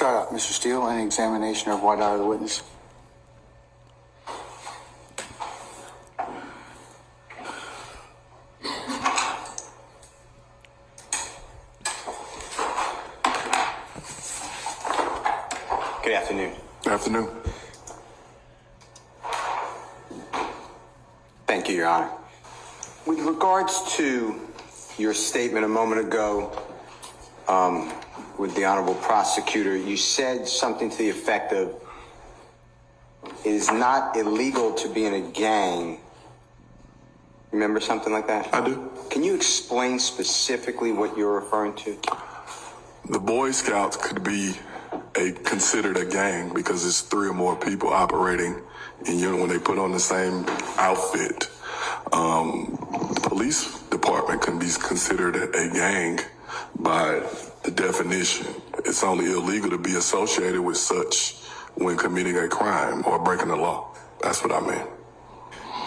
Start out, Mr. Steele, any examination of white eye of the witness. Good afternoon. Good afternoon. Thank you, Your Honor. With regards to your statement a moment ago with the Honorable Prosecutor, you said something to the effect of, it is not illegal to be in a gang. Remember something like that? I do. Can you explain specifically what you're referring to? The Boy Scouts could be considered a gang because it's 3 or more people operating when they put on the same outfit. The police department can be considered a gang by the definition. It's only illegal to be associated with such when committing a crime or breaking the law. That's what I mean.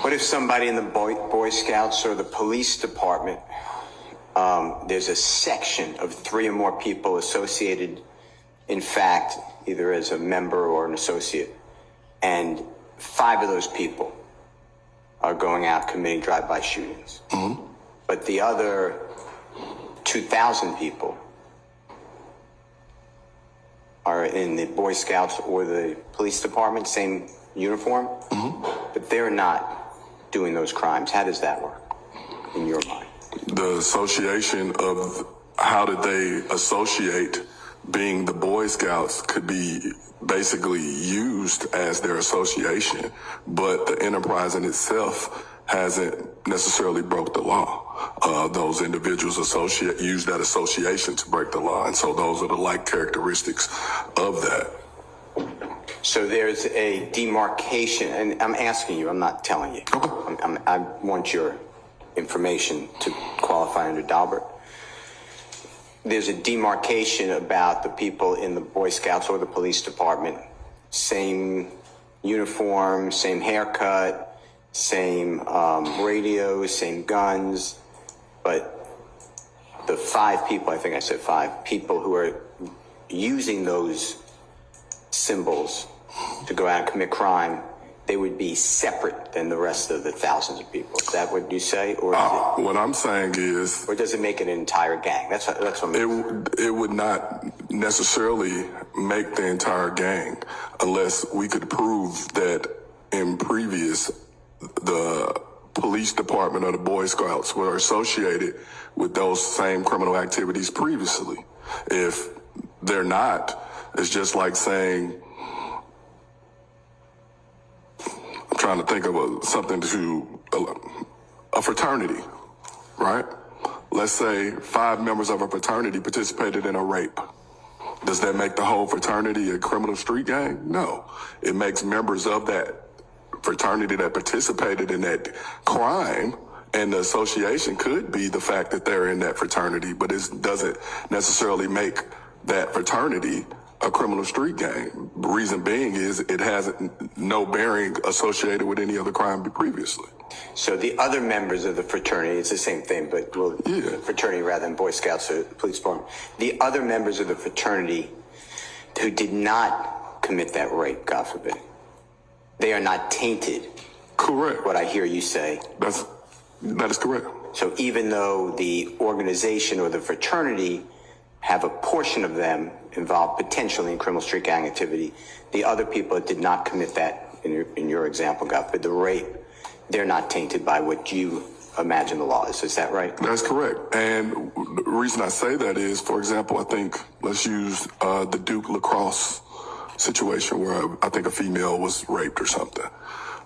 What if somebody in the Boy Scouts or the police department, there's a section of 3 or more people associated, in fact, either as a member or an associate, and 5 of those people are going out committing drive-by shootings. Mm-hmm. But the other 2,000 people are in the Boy Scouts or the police department, same uniform, but they're not doing those crimes. How does that work in your mind? The association of how did they associate being the Boy Scouts could be basically used as their association, but the enterprise in itself hasn't necessarily broke the law. Those individuals use that association to break the law, and so those are the like characteristics of that. So there's a demarcation, and I'm asking you, I'm not telling you. Okay. I want your information to qualify under Daubert. There's a demarcation about the people in the Boy Scouts or the police department, same uniform, same haircut, same radios, same guns, but the 5 people, I think I said 5 people who are using those symbols to go out and commit crime, they would be separate than the rest of the thousands of people. Is that what you say? Or is what I'm saying is... Or does it make it an entire gang? That's what I'm... It would not necessarily make the entire gang unless we could prove that in previous, the police department or the Boy Scouts were associated with those same criminal activities previously. If they're not, it's just like saying... I'm trying to think of something to a fraternity, right? Let's say 5 members of a fraternity participated in a rape. Does that make the whole fraternity a criminal street gang? No. It makes members of that fraternity that participated in that crime, and the association could be the fact that they're in that fraternity, but it doesn't necessarily make that fraternity a criminal street gang. The reason being is it has no bearing associated with any other crime previously. So the other members of the fraternity, it's the same thing, but fraternity rather than Boy Scouts or police department. The other members of the fraternity who did not commit that rape, God forbid, they are not tainted. Correct. What I hear you say. That is correct. So even though the organization or the fraternity have a portion of them involved potentially in criminal street gang activity, the other people that did not commit that, in your example, God forbid, the rape, they're not tainted by what you imagine the law is. Is that right? That's correct. And the reason I say that is, for example, I think, let's use the Duke lacrosse situation where I think a female was raped or something.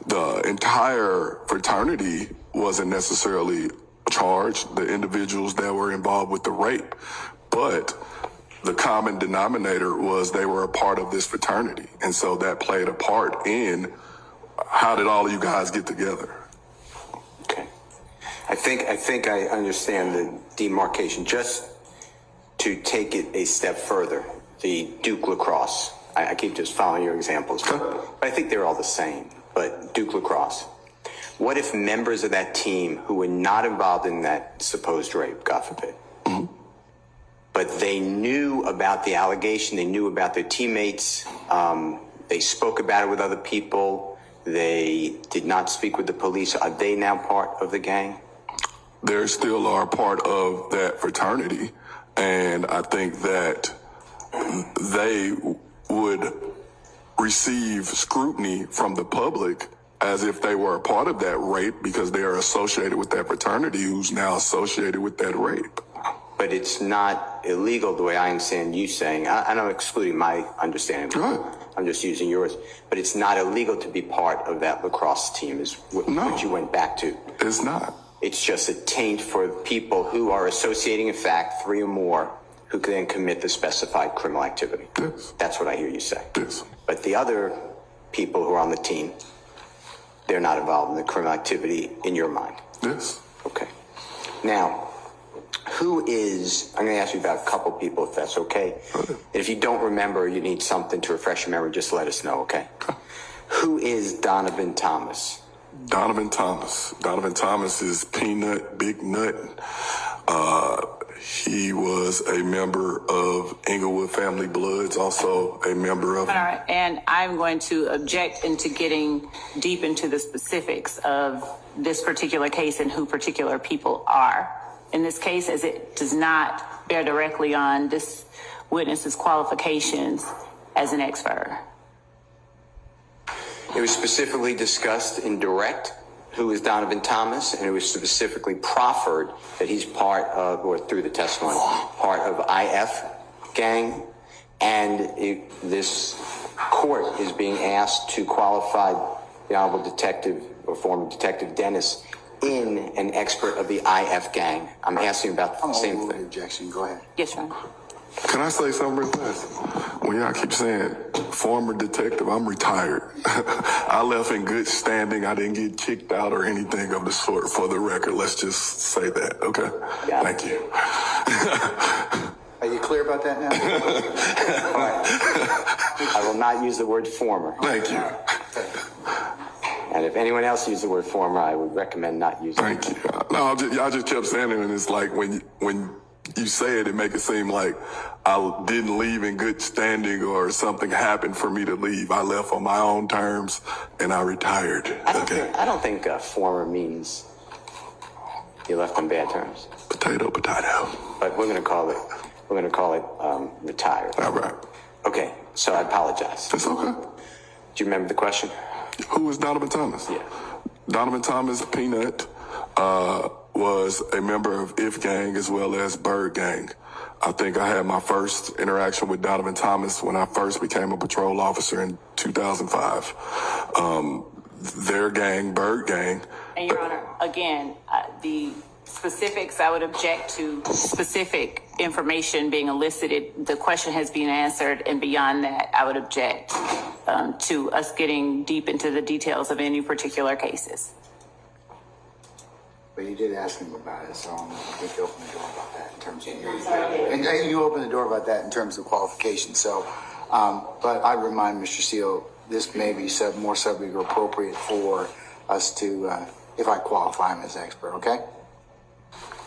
The entire fraternity wasn't necessarily charged, the individuals that were involved with the rape, but the common denominator was they were a part of this fraternity. And so that played a part in how did all of you guys get together? Okay. I think I understand the demarcation. Just to take it a step further, the Duke lacrosse, I keep just following your examples, but I think they're all the same, but Duke lacrosse. What if members of that team who were not involved in that supposed rape, God forbid, but they knew about the allegation. They knew about their teammates. They spoke about it with other people. They did not speak with the police. Are they now part of the gang? They still are part of that fraternity, and I think that they would receive scrutiny from the public as if they were a part of that rape because they are associated with that fraternity who's now associated with that rape. But it's not illegal the way I understand you saying. I'm not excluding my understanding. Go ahead. I'm just using yours. But it's not illegal to be part of that lacrosse team is what you went back to. It's not. It's just a taint for people who are associating, in fact, 3 or more who can then commit the specified criminal activity. Yes. That's what I hear you say. Yes. But the other people who are on the team, they're not involved in the criminal activity in your mind. Yes. Okay. Now, I'm going to ask you about a couple people, if that's okay. If you don't remember, you need something to refresh your memory, just let us know, okay? Who is Donovan Thomas? Donovan Thomas. Donovan Thomas is Peanut, Big Nut. He was a member of Inglewood Family Bloods, also a member of... All right, and I'm going to object into getting deep into the specifics of this particular case and who particular people are. In this case, as it does not bear directly on this witness's qualifications as an expert. It was specifically discussed in direct who is Donovan Thomas, and it was specifically proffered that he's part of, or through the testimony, part of IF gang, and this court is being asked to qualify the Honorable Detective or former Detective Dennis in an expert of the IF gang. I'm asking about the same thing. Objection. Go ahead. Yes, Your Honor. Can I say something real fast? When y'all keep saying former detective, I'm retired. I left in good standing. I didn't get kicked out or anything of the sort, for the record. Let's just say that, okay? Yeah. Thank you. Are you clear about that now? All right. I will not use the word former. Thank you. And if anyone else used the word former, I would recommend not using it. Thank you. No, y'all just kept saying it, and it's like when you say it, it make it seem like I didn't leave in good standing or something happened for me to leave. I left on my own terms, and I retired. I don't think former means you left on bad terms. Potato, potato. But we're going to call it retired. All right. Okay, so I apologize. It's okay. Do you remember the question? Who is Donovan Thomas? Yeah. Donovan Thomas, Peanut, was a member of IF Gang as well as Bird Gang. I think I had my first interaction with Donovan Thomas when I first became a patrol officer in 2005. Their gang, Bird Gang. And Your Honor, again, the specifics, I would object to specific information being elicited. The question has been answered, and beyond that, I would object to us getting deep into the details of any particular cases. But you did ask him about it, so I think you opened the door about that in terms of... And you opened the door about that in terms of qualifications. So, but I remind Mr. Steele, this may be more subject or appropriate for us to, if I qualify him as expert, okay?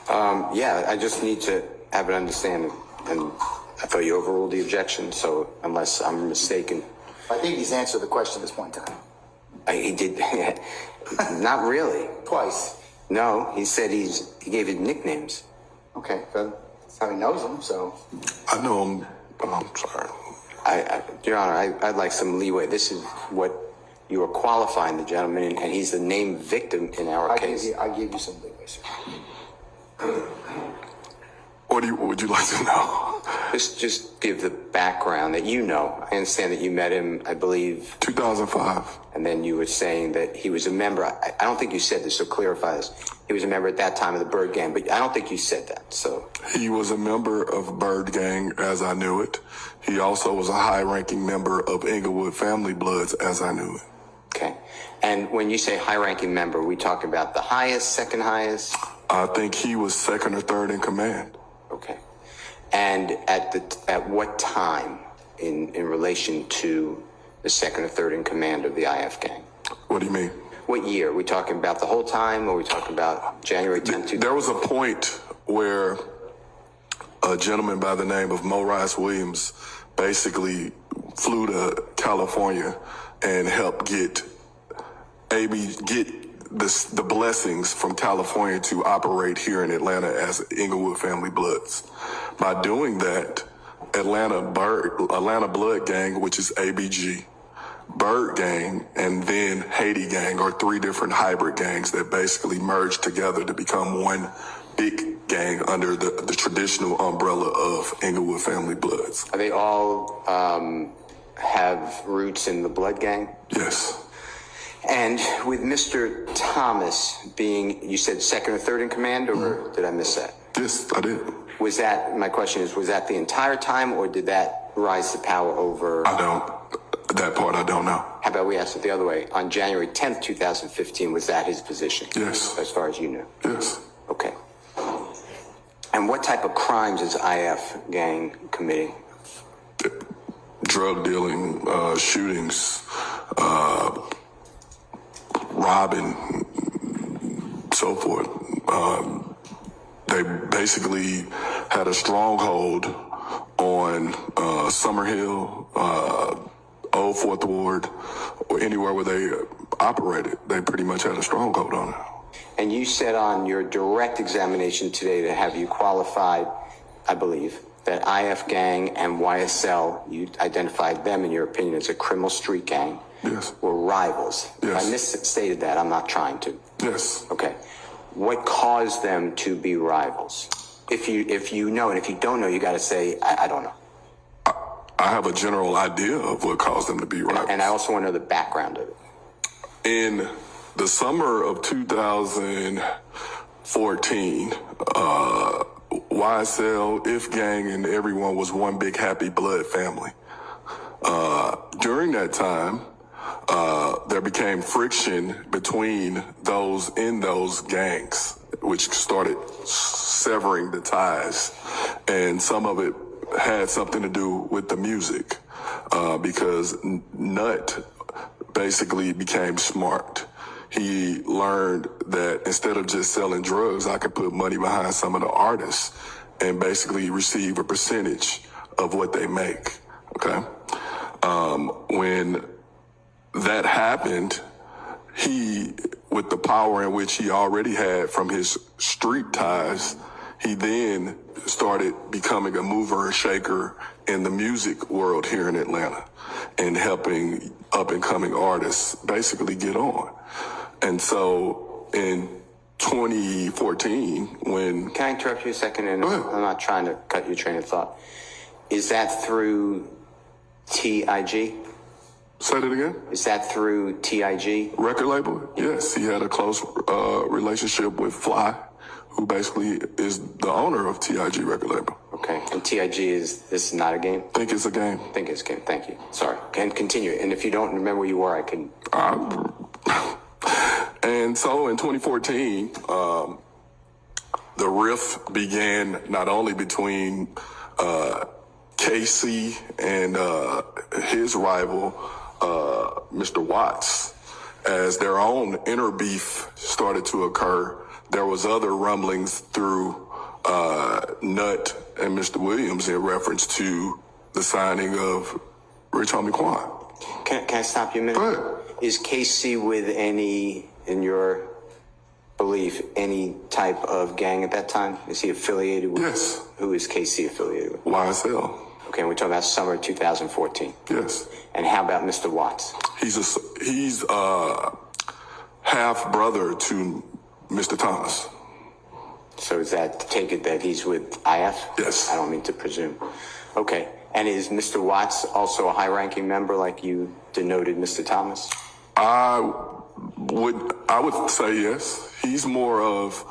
Yeah, I just need to have an understanding. And I thought you overruled the objection, so unless I'm mistaken. I think he's answered the question at this point in time. He did. Not really. Twice. No, he said he gave it nicknames. Okay, but that's how he knows him, so... I know him. I'm sorry. Your Honor, I'd like some leeway. This is what you are qualifying the gentleman, and he's the named victim in our case. I give you some leeway, sir. What would you like to know? Just give the background that you know. I understand that you met him, I believe... 2005. And then you were saying that he was a member. I don't think you said this, so clarify this. He was a member at that time of the Bird Gang, but I don't think you said that, so... He was a member of Bird Gang, as I knew it. He also was a high-ranking member of Inglewood Family Bloods, as I knew it. Okay. And when you say high-ranking member, are we talking about the highest, second highest? I think he was second or third in command. Okay. And at what time in relation to the second or third in command of the IF gang? What do you mean? What year? Are we talking about the whole time, or are we talking about January 10th? There was a point where a gentleman by the name of Maurice Williams basically flew to California and helped get the blessings from California to operate here in Atlanta as Inglewood Family Bloods. By doing that, Atlanta Blood Gang, which is ABG, Bird Gang, and then Haiti Gang are three different hybrid gangs that basically merged together to become one big gang under the traditional umbrella of Inglewood Family Bloods. Are they all have roots in the Blood Gang? Yes. And with Mr. Thomas being, you said second or third in command, or did I miss that? Yes, I did. Was that, my question is, was that the entire time, or did that rise to power over? That part I don't know. How about we ask it the other way? On January 10th, 2015, was that his position? Yes. As far as you knew? Yes. Okay. And what type of crimes is IF gang committing? Drug dealing, shootings, robbing, so forth. They basically had a stronghold on Summerhill, Old Fourth Ward, or anywhere where they operated. They pretty much had a stronghold on it. And you said on your direct examination today to have you qualified, I believe, that IF gang and YSL, you identified them in your opinion as a criminal street gang. Yes. Were rivals. Yes. If I misstated that, I'm not trying to. Yes. Okay. What caused them to be rivals? If you know, and if you don't know, you got to say, I don't know. I have a general idea of what caused them to be rivals. And I also want to know the background of it. In the summer of 2014, YSL, If Gang, and everyone was one big happy blood family. During that time, there became friction between those in those gangs, which started severing the ties. And some of it had something to do with the music, because Nut basically became smart. He learned that instead of just selling drugs, I could put money behind some of the artists and basically receive a percentage of what they make. Okay. When that happened, he, with the power in which he already had from his street ties, he then started becoming a mover and shaker in the music world here in Atlanta and helping up and coming artists basically get on. And so in 2014, when... Can I interrupt you a second? And Go ahead. I'm not trying to cut your train of thought. Is that through TIG? Say that again? Is that through TIG? Record label? Yes, he had a close relationship with Fly, who basically is the owner of TIG record label. Okay. And TIG this is not a game? Think it's a game. Think it's a game. Thank you. Sorry. Can continue. And if you don't remember where you were, I can... And so in 2014, the rift began not only between KC and his rival, Mr. Watts, as their own inner beef started to occur. There was other rumblings through Nut and Mr. Williams in reference to the signing of Rich Homie Quan. Can I stop you a minute? Go ahead. Is KC with any, in your belief, any type of gang at that time? Is he affiliated with? Yes. Who is KC affiliated with? YSL. Okay, and we're talking about summer 2014. Yes. And how about Mr. Watts? He's half brother to Mr. Thomas. So is that, take it that he's with IF? Yes. I don't mean to presume. Okay. And is Mr. Watts also a high-ranking member like you denoted Mr. Thomas? I would say yes. He's more of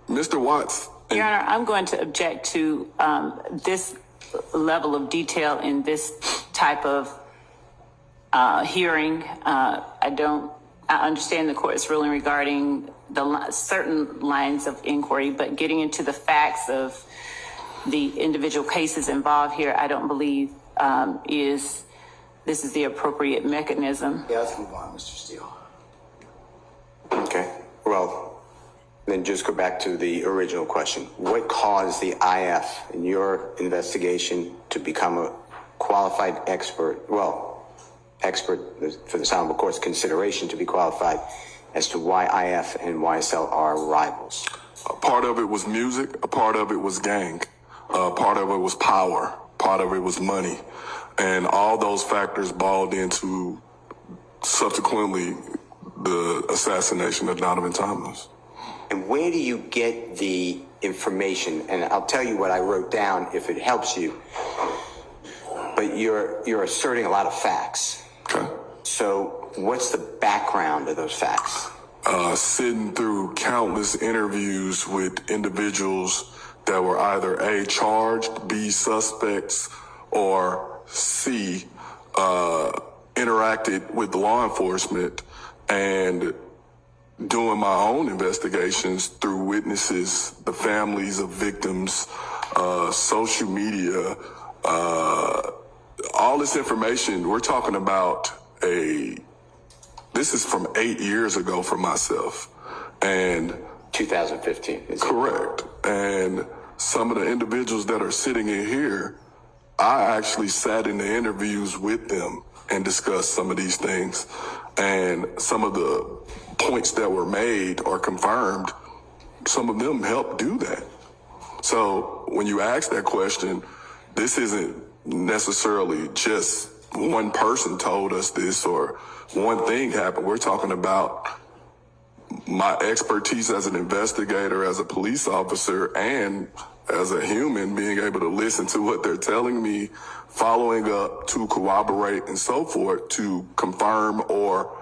Mr. Watts. Your Honor, I'm going to object to this level of detail in this type of hearing. I understand the court's ruling regarding the certain lines of inquiry, but getting into the facts of the individual cases involved here, I don't believe this is the appropriate mechanism. Yeah, let's move on, Mr. Steele. Okay. Well, Then just go back to the original question. What caused the IF in your investigation to become a qualified expert? Well, expert for the Honorable Court's consideration to be qualified as to why IF and YSL are rivals. A part of it was music. A part of it was gang. Part of it was power. Part of it was money. And all those factors balled into subsequently the assassination of Donovan Thomas. And where do you get the information? And I'll tell you what I wrote down if it helps you. But you're asserting a lot of facts. Okay. So what's the background of those facts? Sitting through countless interviews with individuals that were either A, charged, B, suspects, or C, interacted with law enforcement, and doing my own investigations through witnesses, the families of victims, social media, all this information. We're talking about this is from 8 years ago for myself. And 2015. Correct. And some of the individuals that are sitting in here, I actually sat in the interviews with them and discussed some of these things. And some of the points that were made or confirmed, some of them helped do that. So when you ask that question, this isn't necessarily just one person told us this or one thing happened. We're talking about my expertise as an investigator, as a police officer, and as a human, being able to listen to what they're telling me, following up to corroborate and so forth to confirm or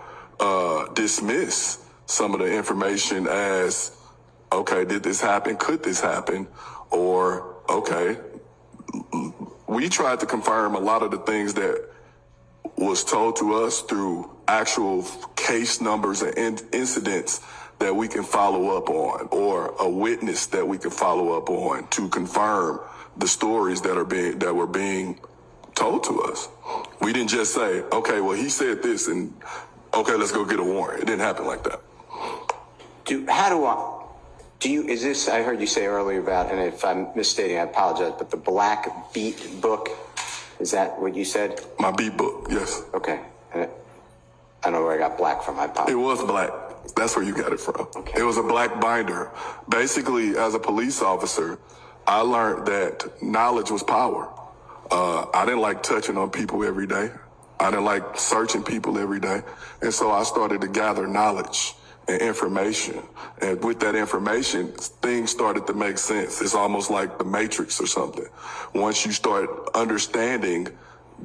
dismiss some of the information as, okay, did this happen? Could this happen? Or, okay, we tried to confirm a lot of the things that was told to us through actual case numbers and incidents that we can follow up on, or a witness that we can follow up on to confirm the stories that were being told to us. We didn't just say, okay, well, he said this and okay, let's go get a warrant. It didn't happen like that. Is this, I heard you say earlier about, and if I'm misstating, I apologize, but the Black Beat book, is that what you said? My beat book, yes. Okay. And I don't know where I got black from. I apologize. It was black. That's where you got it from. Okay. It was a black binder. Basically, as a police officer, I learned that knowledge was power. I didn't like touching on people every day. I didn't like searching people every day. And so I started to gather knowledge and information. And with that information, things started to make sense. It's almost like the Matrix or something. Once you start understanding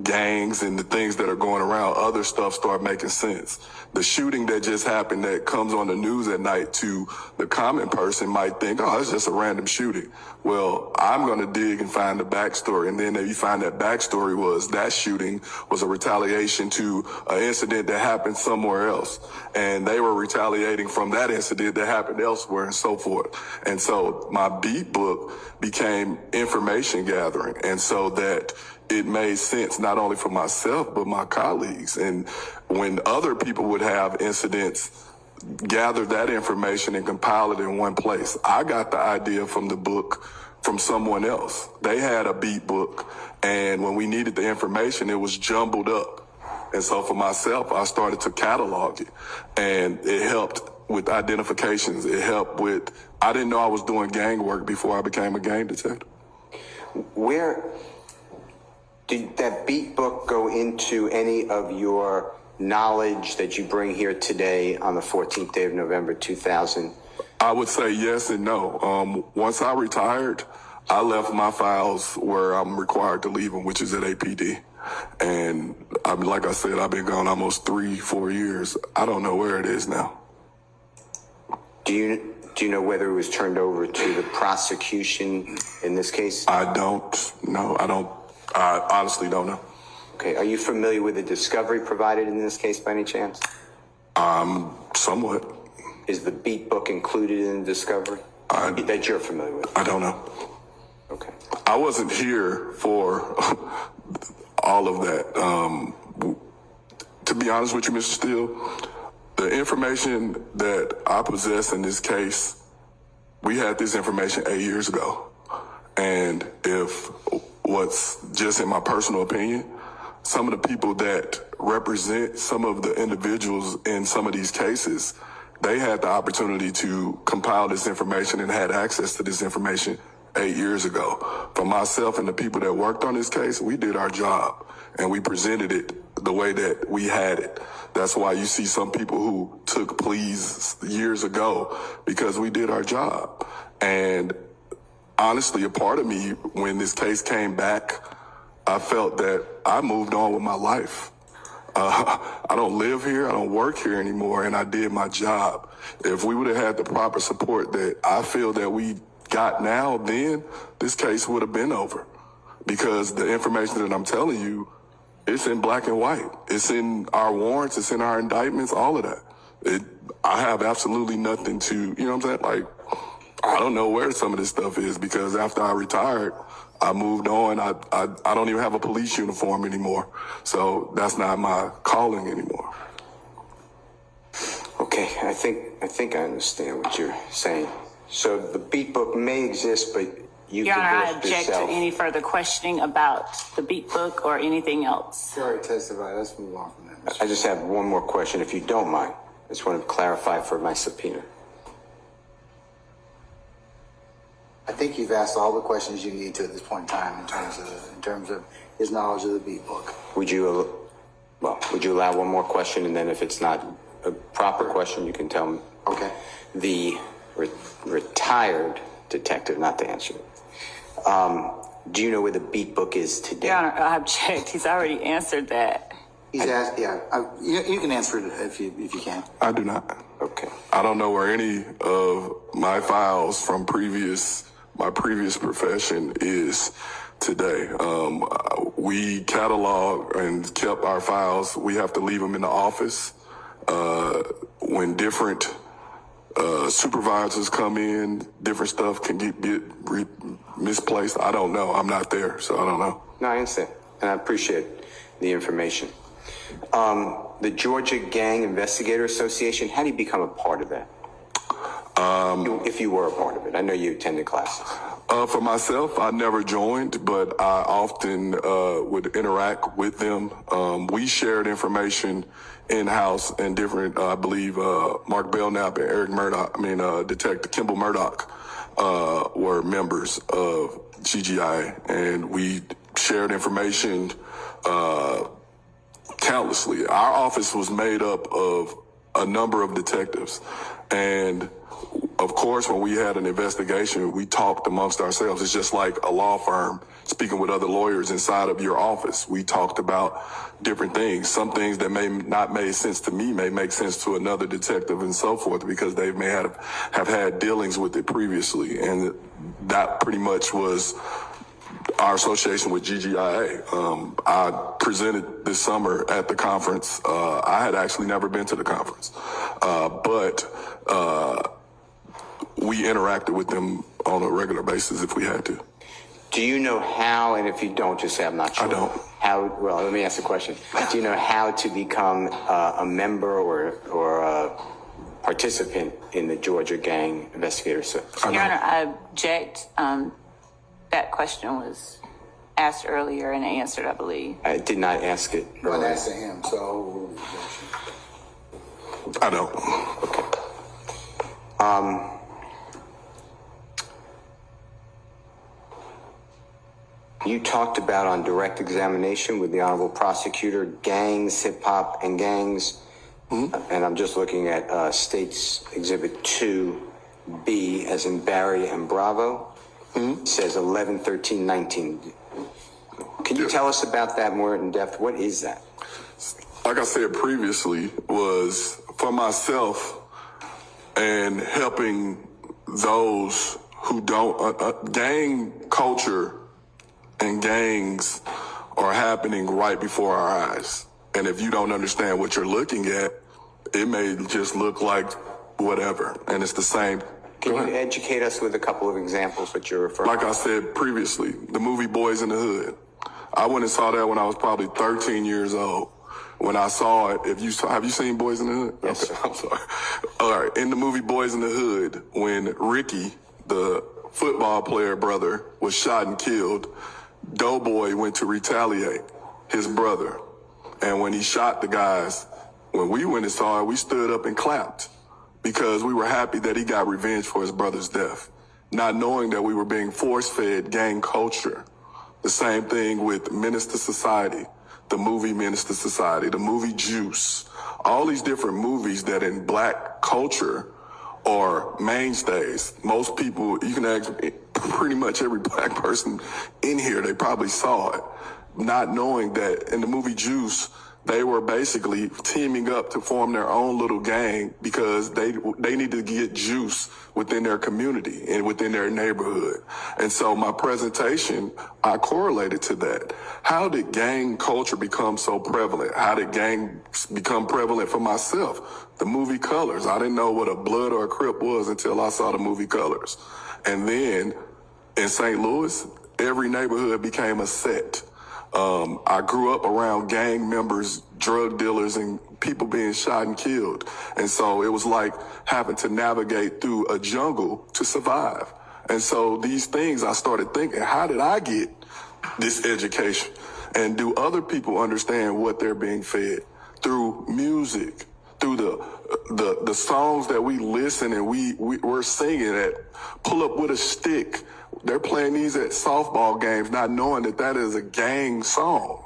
gangs and the things that are going around, other stuff start making sense. The shooting that just happened that comes on the news at night to the common person might think, oh, it's just a random shooting. Well, I'm going to dig and find the backstory. And then if you find that backstory was that shooting was a retaliation to an incident that happened somewhere else. And they were retaliating from that incident that happened elsewhere and so forth. And so my beat book became information gathering. And so that it made sense not only for myself, but my colleagues. And when other people would have incidents, gather that information and compile it in one place. I got the idea from the book from someone else. They had a beat book, and when we needed the information, it was jumbled up. And so for myself, I started to catalog it, and it helped with identifications. It helped with, I didn't know I was doing gang work before I became a gang detective. Where did that beat book go into any of your knowledge that you bring here today on the 14th day of November 2000? I would say yes and no. Once I retired, I left my files where I'm required to leave them, which is at APD. And like I said, I've been gone almost 3-4 years. I don't know where it is now. Do you know whether it was turned over to the prosecution in this case? I don't know. I honestly don't know. Okay. Are you familiar with the discovery provided in this case by any chance? Somewhat. Is the beat book included in the discovery that you're familiar with? I don't know. Okay. I wasn't here for all of that. To be honest with you, Mr. Steele, the information that I possess in this case we had this information 8 years ago. And if what's just in my personal opinion, some of the people that represent some of the individuals in some of these cases, they had the opportunity to compile this information and had access to this information 8 years ago. For myself and the people that worked on this case, we did our job and we presented it the way that we had it. That's why you see some people who took pleas years ago, because we did our job. And honestly, a part of me, when this case came back, I felt that I moved on with my life. I don't live here, I don't work here anymore, and I did my job. If we would have had the proper support that I feel that we got now, then this case would have been over. Because the information that I'm telling you, it's in black and white. It's in our warrants, it's in our indictments, all of that. I have absolutely nothing to, you know what I'm saying? Like, I don't know where some of this stuff is, because after I retired, I moved on. I don't even have a police uniform anymore. So that's not my calling anymore. Okay, I think I understand what you're saying. So the beat book may exist, but you Your Honor, I divorced object yourself. to any further questioning about the beat book or anything else. You already testified. Let's move on from that. I just have one more question, if you don't mind. I just want to clarify for my subpoena. I think you've asked all the questions you need to at this point in time in terms of his knowledge of the beat book. Would you allow one more question, and then if it's not a proper question, you can tell me. Okay. The retired detective, not to answer it. Do you know where the beat book is today? Your Honor, I object. He's already answered that. He's asked, yeah. You can answer it if you can. I do not. Okay. I don't know where any of my files from my previous profession is today. We catalog and kept our files. We have to leave them in the office. When different supervisors come in, different stuff can get misplaced. I don't know. I'm not there, so I don't know. No, I understand, and I appreciate the information. The Georgia Gang Investigator Association, how do you become a part of that? If you were a part of it. I know you attended classes. For myself, I never joined, but I often would interact with them. We shared information in-house, and different, I believe, Mark Belknap and Eric Murdoch, Detective Kimball Murdoch, were members of GGIA, and we shared information countlessly. Our office was made up of a number of detectives, and of course, when we had an investigation, we talked amongst ourselves. It's just like a law firm speaking with other lawyers inside of your office. We talked about different things. Some things that may not make sense to me may make sense to another detective and so forth, because they may have had dealings with it previously. And that pretty much was our association with GGIA. I presented this summer at the conference. I had actually never been to the conference, but we interacted with them on a regular basis if we had to. Do you know how, and if you don't, just say I'm not sure. I don't. How, well, let me ask the question. Do you know how to become a member or a participant in the Georgia Gang Investigator Association? Your Honor, I object. That question was asked earlier and answered, I believe. I did not ask it Well, earlier. that's to him, so. I don't. Okay. You talked about on direct examination with the Honorable Prosecutor, gangs, hip hop, and gangs. Mm-hmm. And I'm just looking at State's Exhibit 2B, as in Barry and Bravo. Mm-hmm. It says 11, 13, 19. Can you tell us about that more in depth? What is that? Like I said previously, was for myself and helping those who don't. Gang culture and gangs are happening right before our eyes. And if you don't understand what you're looking at, it may just look like whatever. And it's the same. Can you educate us with a couple of examples what you're referring to? Like I said previously, the movie Boys in the Hood. I went and saw that when I was probably 13 years old. When I saw it, have you seen Boys in the Hood? Yes. Okay, I'm sorry. All right. In the movie Boys in the Hood, when Ricky the football player brother was shot and killed, Doughboy went to retaliate, his brother. And when he shot the guys, when we went and saw it, we stood up and clapped because we were happy that he got revenge for his brother's death, not knowing that we were being force-fed gang culture. The same thing with Menace to Society, the movie Menace to Society, the movie Juice, all these different movies that in black culture are mainstays. Most people, you can ask pretty much every black person in here, they probably saw it, not knowing that in the movie Juice, they were basically teaming up to form their own little gang because they need to get juice within their community and within their neighborhood. And so my presentation, I correlated to that. How did gang culture become so prevalent? How did gang become prevalent for myself? The movie Colors. I didn't know what a Blood or a Crip was until I saw the movie Colors. And then in St. Louis, every neighborhood became a set. I grew up around gang members, drug dealers, and people being shot and killed. And so it was like having to navigate through a jungle to survive. And so these things, I started thinking, how did I get this education? And do other people understand what they're being fed through music, through the songs that we listen and we're singing at Pull Up With a Stick? They're playing these at softball games, not knowing that that is a gang song.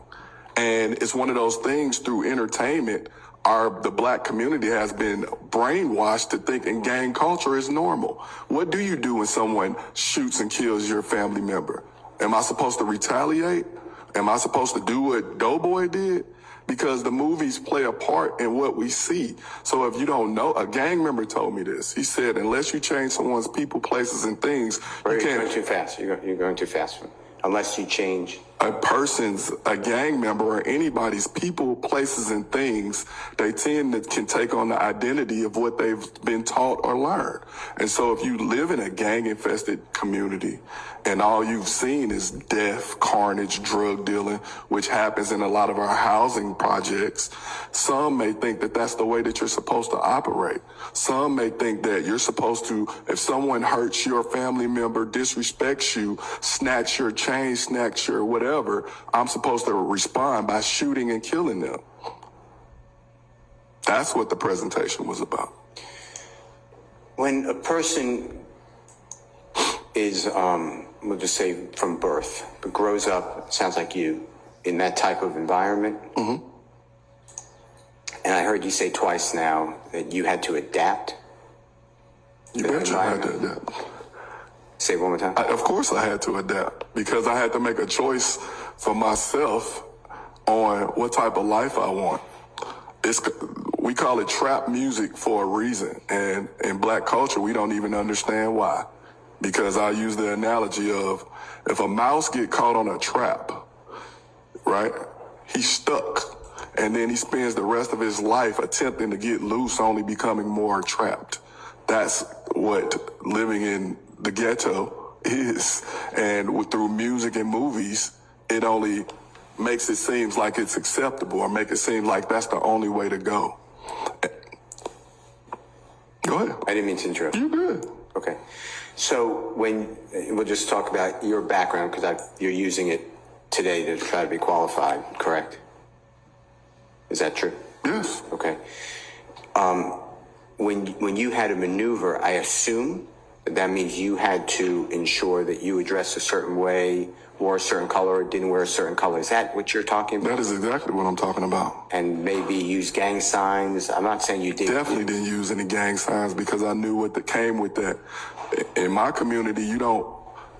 And it's one of those things through entertainment, the black community has been brainwashed to thinking gang culture is normal. What do you do when someone shoots and kills your family member? Am I supposed to retaliate? Am I supposed to do what Doughboy did? Because the movies play a part in what we see. So if you don't know, a gang member told me this. He said, unless you change someone's people, places, and things, you can't. You're going too fast. You're going too fast. Unless you change a gang member or anybody's people, places, and things, they can take on the identity of what they've been taught or learned. And so if you live in a gang-infested community and all you've seen is death, carnage, drug dealing, which happens in a lot of our housing projects, some may think that that's the way that you're supposed to operate. Some may think that you're supposed to, if someone hurts your family member, disrespects you, snatch your chain, snatch your whatever, I'm supposed to respond by shooting and killing them. That's what the presentation was about. When a person is, we'll just say from birth, but grows up, sounds like you, in that type of environment. Mm-hmm. And I heard you say twice now that you had to adapt. You betcha I had to adapt. Say it one more time. Of course I had to adapt because I had to make a choice for myself on what type of life I want. We call it trap music for a reason. And in black culture, we don't even understand why. Because I use the analogy of if a mouse get caught on a trap, right, he's stuck. And then he spends the rest of his life attempting to get loose, only becoming more trapped. That's what living in the ghetto is. And through music and movies, it only makes it seem like it's acceptable or make it seem like that's the only way to go. Go ahead. I didn't mean to interrupt. You good. Okay. So we'll just talk about your background because you're using it today to try to be qualified, correct? Is that true? Yes. Okay. When you had to maneuver, I assume that means you had to ensure that you addressed a certain way, wore a certain color, or didn't wear a certain color. Is that what you're talking about? That is exactly what I'm talking about. And maybe use gang signs. I'm not saying you did. Definitely didn't use any gang signs because I knew what came with that. In my community, you don't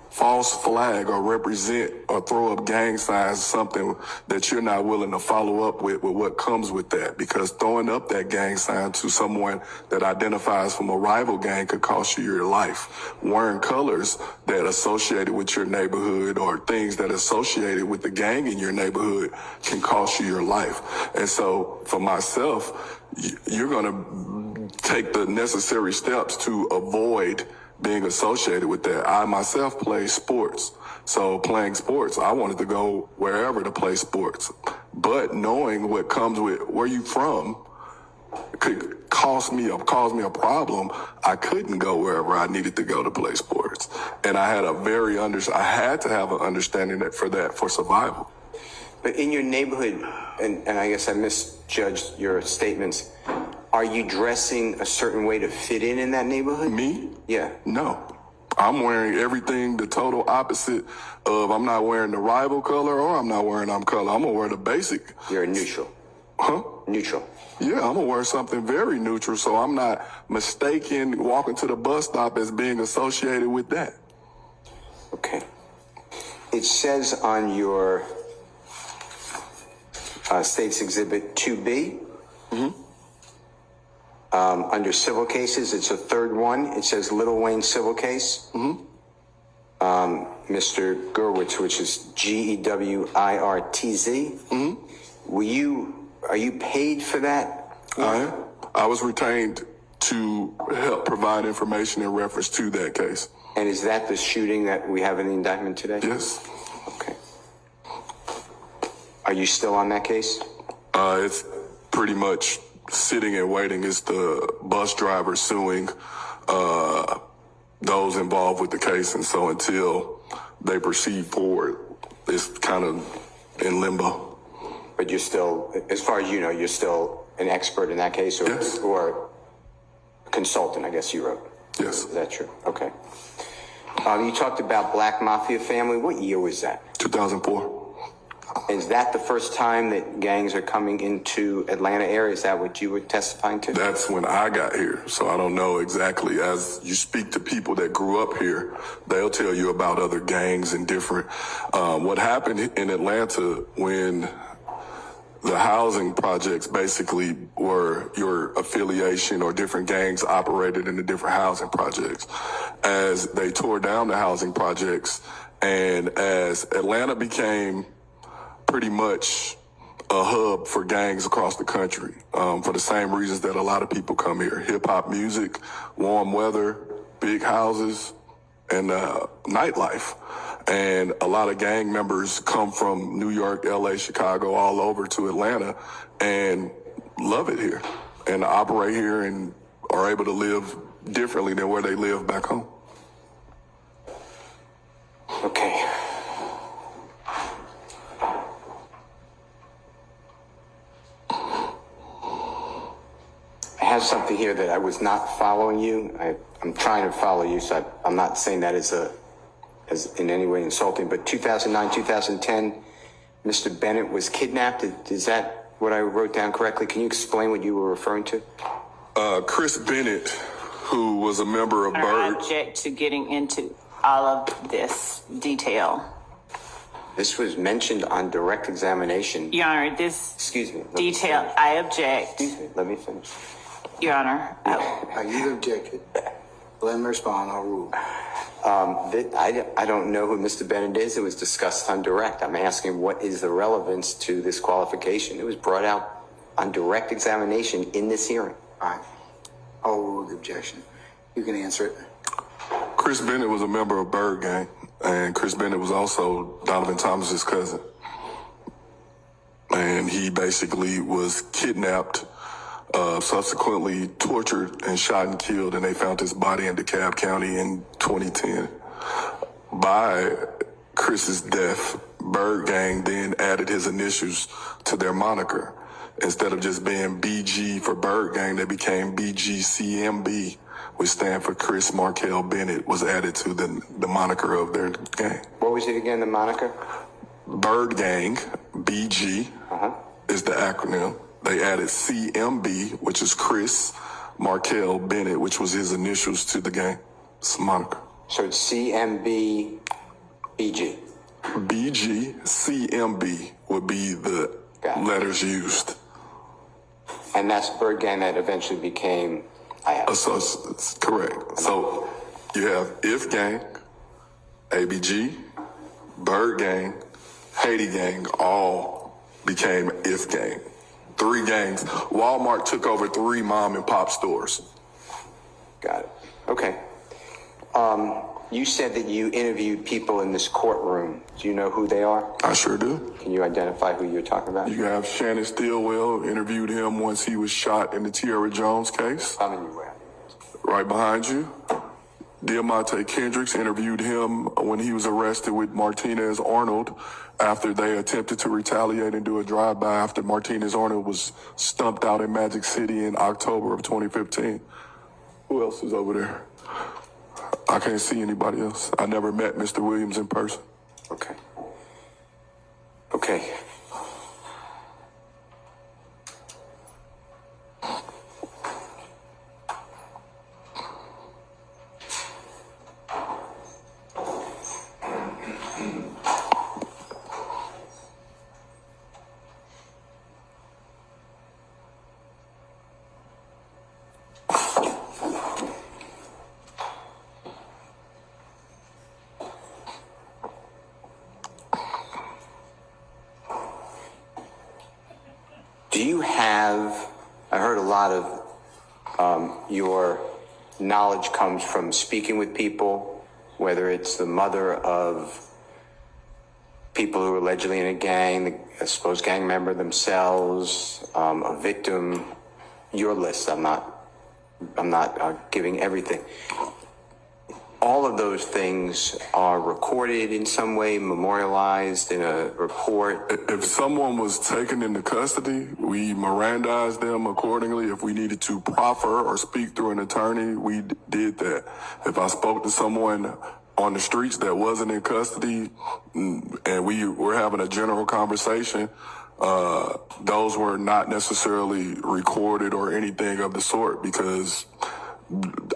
false flag or represent or throw up gang signs, something that you're not willing to follow up with what comes with that. Because throwing up that gang sign to someone that identifies from a rival gang could cost you your life. Wearing colors that associated with your neighborhood or things that associated with the gang in your neighborhood can cost you your life. And so for myself, you're going to take the necessary steps to avoid being associated with that. I myself play sports. So playing sports, I wanted to go wherever to play sports. But knowing what comes with where you from, could cause me a problem, I couldn't go wherever I needed to go to play sports. And I had I had to have an understanding for survival. But in your neighborhood, and I guess I misjudged your statements, are you dressing a certain way to fit in that neighborhood? Me? Yeah. No. I'm wearing everything the total opposite of. I'm not wearing the rival color or I'm not wearing color. I'm going to wear the basic. You're a neutral. Huh? Neutral. Yeah, I'm going to wear something very neutral so I'm not mistaken walking to the bus stop as being associated with that. Okay. It says on your State's Exhibit 2B, under civil cases, it's a third one. It says Little Wayne civil case. Mr. Gurwitz, which is Gewirtz. Are you paid for that? I was retained to help provide information in reference to that case. And is that the shooting that we have in the indictment today? Yes. Okay. Are you still on that case? It's pretty much sitting and waiting. It's the bus driver suing those involved with the case. And so until they proceed forward, it's kind of in limbo. But you're still, as far as you know, you're still an expert in that case, or, yes. Or a consultant, I guess you wrote. Yes. Is that true? Okay. You talked about Black Mafia family. What year was that? 2004. Is that the first time that gangs are coming into Atlanta area? Is that what you were testifying to? That's when I got here. So I don't know exactly. As you speak to people that grew up here, they'll tell you about other gangs and different. What happened in Atlanta when the housing projects basically were your affiliation, or different gangs operated in the different housing projects. As they tore down the housing projects and as Atlanta became pretty much a hub for gangs across the country, for the same reasons that a lot of people come here: hip hop music, warm weather, big houses, and nightlife. And a lot of gang members come from New York, LA, Chicago, all over to Atlanta and love it here and operate here and are able to live differently than where they live back home. Okay. I have something here that I was not following you. I'm trying to follow you, so I'm not saying that as in any way insulting, but 2009, 2010, Mr. Bennett was kidnapped. Is that what I wrote down correctly? Can you explain what you were referring to? Chris Bennett, who was a member of I Bird. object to getting into all of this detail. This was mentioned on direct examination. Your Honor, this Excuse me. detail, I object. Excuse me. Let me finish. Your Honor. You objected. Let him respond. I'll rule. I don't know who Mr. Bennett is. It was discussed on direct. I'm asking what is the relevance to this qualification? It was brought out on direct examination in this hearing. All right. I'll rule the objection. You can answer it. Chris Bennett was a member of Bird Gang, and Chris Bennett was also Donovan Thomas's cousin. And he basically was kidnapped, subsequently tortured and shot and killed, and they found his body in DeKalb County in 2010. By Chris's death, Bird Gang then added his initials to their moniker. Instead of just being BG for Bird Gang, they became BGCMB, which stand for Chris Markel Bennett, was added to the moniker of their gang. What was it again, the moniker? Bird Gang, BG, is the acronym. They added CMB, which is Chris Markel Bennett, which was his initials to the gang. It's a moniker. So it's CMB BG. BG, CMB would be the letters used. And that's Bird Gang that eventually became So it's correct. So you have If Gang, ABG, Bird Gang, Haiti Gang, all became If Gang. 3 gangs. Walmart took over 3 mom and pop stores. Got it. Okay. You said that you interviewed people in this courtroom. Do you know who they are? I sure do. Can you identify who you're talking about? You have Shannon Stillwell, interviewed him once he was shot in the Tierra Jones case. Coming your way. Right behind you. Diamante Kendricks, interviewed him when he was arrested with Martinez Arnold after they attempted to retaliate and do a drive-by after Martinez Arnold was stumped out in Magic City in October of 2015. Who else is over there? I can't see anybody else. I never met Mr. Williams in person. Okay. Okay. Do you have, I heard a lot of your knowledge comes from speaking with people, whether it's the mother of people who are allegedly in a gang, a supposed gang member themselves, a victim, your list. I'm not giving everything. All of those things are recorded in some way, memorialized in a report. If someone was taken into custody, we Mirandized them accordingly. If we needed to proffer or speak through an attorney, we did that. If I spoke to someone on the streets that wasn't in custody and we were having a general conversation, those were not necessarily recorded or anything of the sort because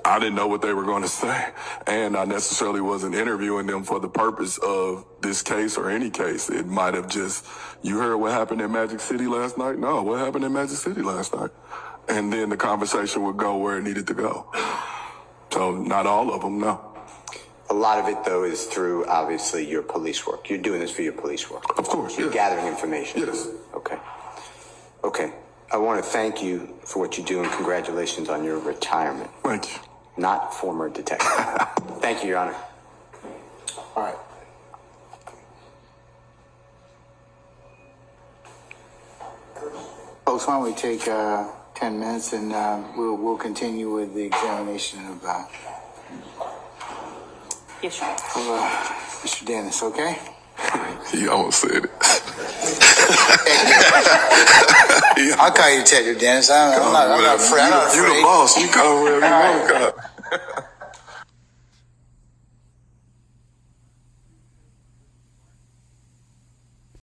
I didn't know what they were going to say, and I necessarily wasn't interviewing them for the purpose of this case or any case. It might have just, you heard what happened in Magic City last night? No, what happened in Magic City last night? And then the conversation would go where it needed to go. So not all of them, no. A lot of it, though, is through, obviously, your police work. You're doing this for your police work. Of course, You're yes. gathering information. Yes. Okay. I want to thank you for what you do and congratulations on your retirement. Thank you. Not former detective. Thank you, Your Honor. All right. Folks, why don't we take 10 minutes and we'll continue with the examination of Yes, Your Honor. Mr. Dennis, okay? He almost said it. I'll call you Detective Dennis. I'm not afraid. You the boss. You call him wherever you want to call.